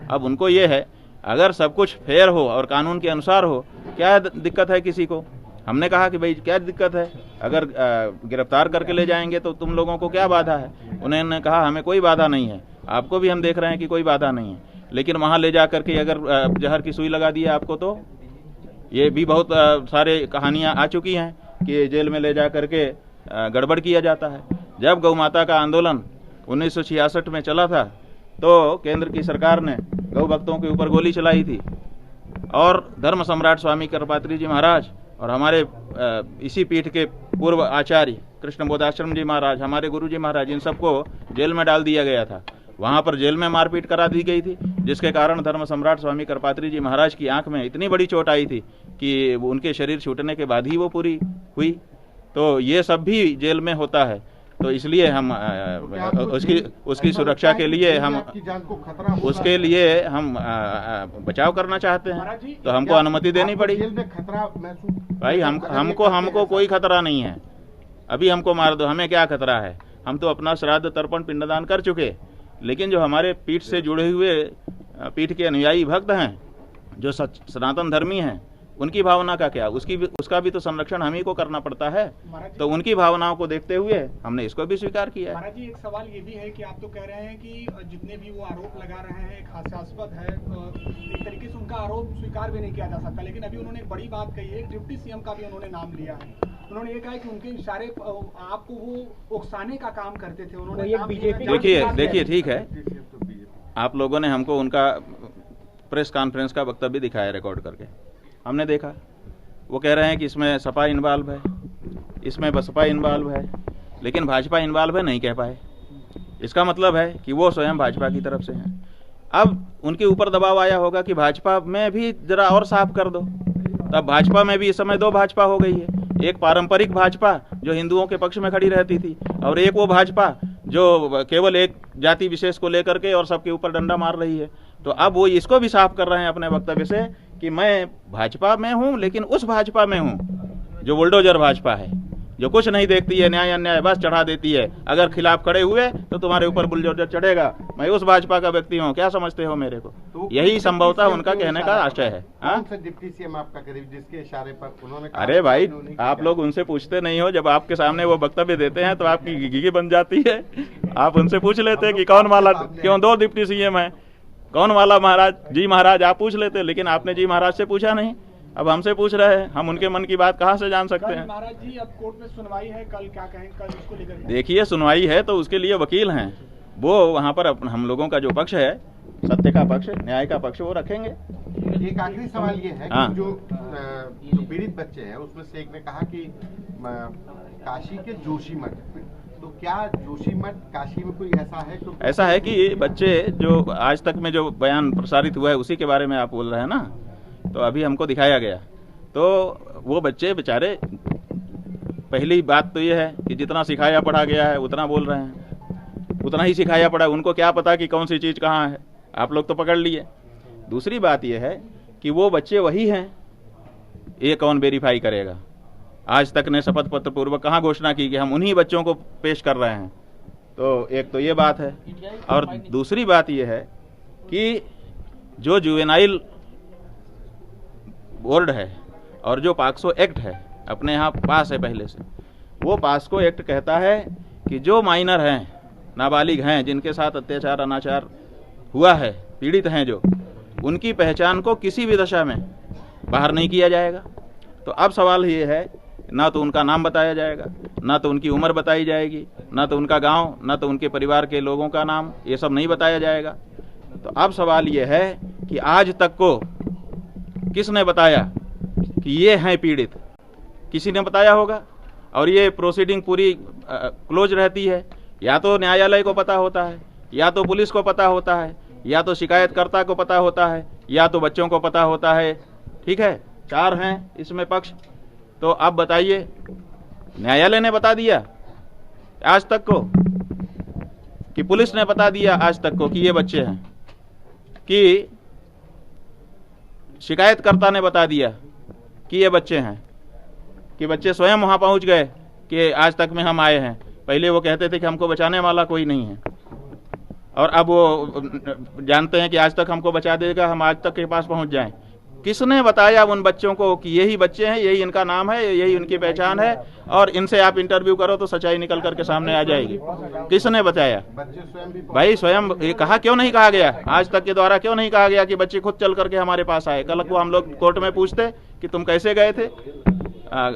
अब उनको ये है, अगर सब कुछ फेयर हो और कानून के अनुसार हो, क्या दिक्कत है किसी को? हमने कहा कि भाई क्या दिक्कत है, अगर गिरफ्तार करके ले जाएंगे तो तुम लोगों को क्या बाधा है? उन्होंने कहा हमें कोई बाधा नहीं है, आपको भी हम देख रहे हैं कि कोई बाधा नहीं है, लेकिन वहाँ ले जा करके अगर जहर की सुई लगा दी है आपको, तो ये भी बहुत सारे कहानियाँ आ चुकी हैं कि जेल में ले जा करके गड़बड़ किया जाता है। जब गौ माता का आंदोलन 1966 में चला था तो केंद्र की सरकार ने गौ भक्तों के ऊपर गोली चलाई थी और धर्म सम्राट स्वामी करपात्री जी महाराज और हमारे इसी पीठ के पूर्व आचार्य कृष्ण बोधाश्रम जी महाराज, हमारे गुरु जी महाराज, इन सबको जेल में डाल दिया गया था। वहाँ पर जेल में मारपीट करा दी गई थी, जिसके कारण धर्म सम्राट स्वामी करपात्री जी महाराज की आंख में इतनी बड़ी चोट आई थी कि उनके शरीर छूटने के बाद ही वो पूरी हुई। तो ये सब भी जेल में होता है, तो इसलिए हम उसकी सुरक्षा के लिए हम उसके लिए हम बचाव करना चाहते हैं, तो हमको अनुमति देनी पड़ी। भाई हमको कोई खतरा नहीं है, अभी हमको मार दो, हमें क्या खतरा है? हम तो अपना श्राद्ध तर्पण पिंडदान कर चुके, लेकिन जो हमारे पीठ से जुड़े हुए पीठ के अनुयायी भक्त हैं, जो सनातन धर्मी हैं, उनकी भावना का क्या? उसका भी तो संरक्षण हम ही को करना पड़ता है। तो उनकी भावनाओं को देखते हुए हमने इसको भी स्वीकार किया है। महाराज जी, एक सवाल ये भी है कि आप तो कह रहे हैं कि जितने भी वो आरोप लगा रहे हैं एक हास्यास्पद है, एक तरीके से उनका आरोप स्वीकार भी नहीं किया जा सकता, लेकिन अभी उन्होंने एक बड़ी बात कही है, डिप्टी सीएम का भी उन्होंने नाम लिया है। उन्होंने ये कहा कि उनके इशारे आपको वो उकसाने का काम करते थे। उन्होंने देखिए ठीक है, आप लोगों ने हमको उनका प्रेस कॉन्फ्रेंस का वक्तव्य दिखाया रिकॉर्ड करके, हमने देखा। वो कह रहे हैं कि इसमें सपा इन्वॉल्व है, इसमें बसपा इन्वॉल्व है, लेकिन भाजपा इन्वॉल्व है नहीं कह पाए। इसका मतलब है कि वो स्वयं भाजपा की तरफ से हैं। अब उनके ऊपर दबाव आया होगा कि भाजपा में भी जरा और साफ कर दो, तब भाजपा में भी इस समय दो भाजपा हो गई है। एक पारंपरिक भाजपा जो हिंदुओं के पक्ष में खड़ी रहती थी, और एक वो भाजपा जो केवल एक जाति विशेष को लेकर के और सबके ऊपर डंडा मार रही है। तो अब वो इसको भी साफ कर रहे हैं अपने वक्तव्य से कि मैं भाजपा में हूं, लेकिन उस भाजपा में हूं जो बुलडोजर भाजपा है, जो कुछ नहीं देखती है, न्याय अन्याय बस चढ़ा देती है। अगर खिलाफ खड़े हुए तो तुम्हारे ऊपर बुलडोजर चढ़ेगा। मैं उस भाजपा का व्यक्ति हूँ, क्या समझते हो मेरे को? तो यही संभवतः उनका कहने का आशय है। डिप्टी सीएम आपका करीब जिसके इशारे पर उन्होंने, अरे भाई आप लोग उनसे पूछते नहीं हो, जब आपके सामने वो वक्तव्य देते हैं तो आपकी गिगी बन जाती है। आप उनसे पूछ लेते कि कौन वाला, क्यों दो डिप्टी सीएम है, कौन वाला महाराज? जी महाराज आप पूछ लेते, लेकिन आपने जी महाराज से पूछा नहीं, अब हमसे पूछ रहे हैं। हम उनके मन की बात कहाँ से जान सकते हैं? महाराज जी, अब कोर्ट में सुनवाई है, कल क्या कहें, कल इसको लेकर? देखिए सुनवाई है तो उसके लिए वकील हैं, वो वहाँ पर हम लोगों का जो पक्ष है, सत्य का पक्ष, न्याय का पक्ष, वो रखेंगे। एक आखिरी सवाल ये है कि जो पीड़ित बच्चे हैं उसमें से एक ने कहा कि काशी के जोशीमठ, तो क्या जोशीमठ काशी में कोई ऐसा है? तो ऐसा है कि बच्चे जो आज तक में जो बयान प्रसारित हुआ है उसी के बारे में आप बोल रहे हैं ना, तो अभी हमको दिखाया गया, तो वो बच्चे बेचारे, पहली बात तो ये है कि जितना सिखाया पढ़ा गया है उतना बोल रहे हैं, उतना ही सिखाया पड़ा, उनको क्या पता कि कौन सी चीज़ कहाँ है, आप लोग तो पकड़ लिए। दूसरी बात ये है कि वो बच्चे वही हैं, ये कौन वेरीफाई करेगा? आज तक ने शपथ पत्र पूर्वक कहाँ घोषणा की कि हम उन्हीं बच्चों को पेश कर रहे हैं? तो एक तो ये बात है, और दूसरी बात ये है कि जो जुवेनाइल बोर्ड है और जो पॉक्सो एक्ट है अपने यहाँ पास है पहले से, वो पॉक्सो एक्ट कहता है कि जो माइनर हैं, नाबालिग हैं, जिनके साथ अत्याचार अनाचार हुआ है, पीड़ित हैं जो, उनकी पहचान को किसी भी दशा में बाहर नहीं किया जाएगा। तो अब सवाल ये है, ना तो उनका नाम बताया जाएगा, ना तो उनकी उम्र बताई जाएगी, ना तो उनका गांव, ना तो उनके परिवार के लोगों का नाम, ये सब नहीं बताया जाएगा। तो अब सवाल ये है कि आज तक को किसने बताया कि ये हैं पीड़ित? किसी ने बताया होगा, और ये प्रोसीडिंग पूरी क्लोज रहती है। या तो न्यायालय को पता होता है, या तो पुलिस को पता होता है, या तो शिकायतकर्ता को पता होता है, या तो बच्चों को पता होता है। ठीक है, 4 हैं इसमें पक्ष। तो अब बताइए, न्यायालय ने बता दिया आज तक को, कि पुलिस ने बता दिया आज तक को कि ये बच्चे हैं, कि शिकायतकर्ता ने बता दिया कि ये बच्चे हैं, कि बच्चे स्वयं वहां पहुंच गए कि आज तक में हम आए हैं? पहले वो कहते थे कि हमको बचाने वाला कोई नहीं है। और अब वो जानते हैं कि आज तक हमको बचा देगा, हम आज तक के पास पहुंच जाएं। किसने बताया उन बच्चों को कि यही बच्चे हैं, यही इनका नाम है, यही उनकी पहचान है, और इनसे आप इंटरव्यू करो तो सच्चाई निकल करके सामने आ जाएगी? किसने बताया? बच्चे स्वयं भी भाई स्वयं ये कहा क्यों नहीं कहा गया? आज तक के द्वारा क्यों नहीं कहा गया कि बच्चे खुद चल करके हमारे पास आए? कल को हम लोग कोर्ट में पूछते कि तुम कैसे गए थे,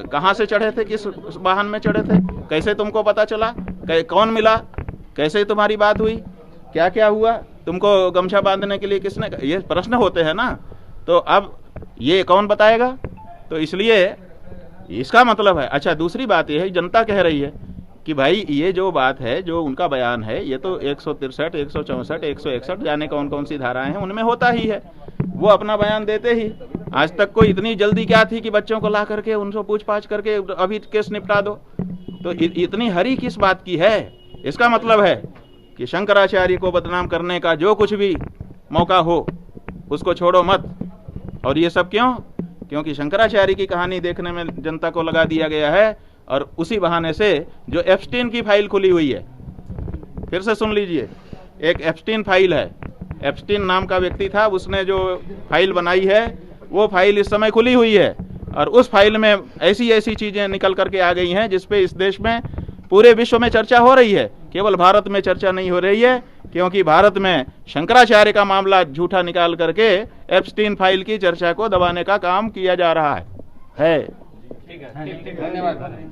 कहाँ से चढ़े थे, किस वाहन में चढ़े थे, कैसे तुमको पता चला, कौन मिला, कैसे तुम्हारी बात हुई, क्या क्या हुआ, तुमको गमछा बांधने के लिए किसने, ये प्रश्न होते हैं ना। तो अब ये कौन बताएगा? तो इसलिए इसका मतलब है। अच्छा, दूसरी बात यह है, जनता कह रही है कि भाई ये जो बात है, जो उनका बयान है, ये तो 163, 164, 161 जाने कौन कौन सी धाराएं हैं उनमें होता ही है। वो अपना बयान देते ही, आज तक कोई इतनी जल्दी क्या थी कि बच्चों को ला करके उनसे पूछताछ करके अभी केस निपटा दो? तो इतनी हरी किस बात की है? इसका मतलब है कि शंकराचार्य को बदनाम करने का जो कुछ भी मौका हो उसको छोड़ो मत। और ये सब क्यों? क्योंकि शंकराचार्य की कहानी देखने में जनता को लगा दिया गया है, और उसी बहाने से जो एप्स्टीन की फाइल खुली हुई है, फिर से सुन लीजिए, एक एप्स्टीन फाइल है। एप्स्टीन नाम का व्यक्ति था, उसने जो फाइल बनाई है वो फाइल इस समय खुली हुई है, और उस फाइल में ऐसी ऐसी चीजें निकल करके आ गई हैं जिसपे इस देश में, पूरे विश्व में चर्चा हो रही है, केवल भारत में चर्चा नहीं हो रही है, क्योंकि भारत में शंकराचार्य का मामला झूठा निकाल करके एप्स्टीन फाइल की चर्चा को दबाने का काम किया जा रहा है। ठीक है, धन्यवाद।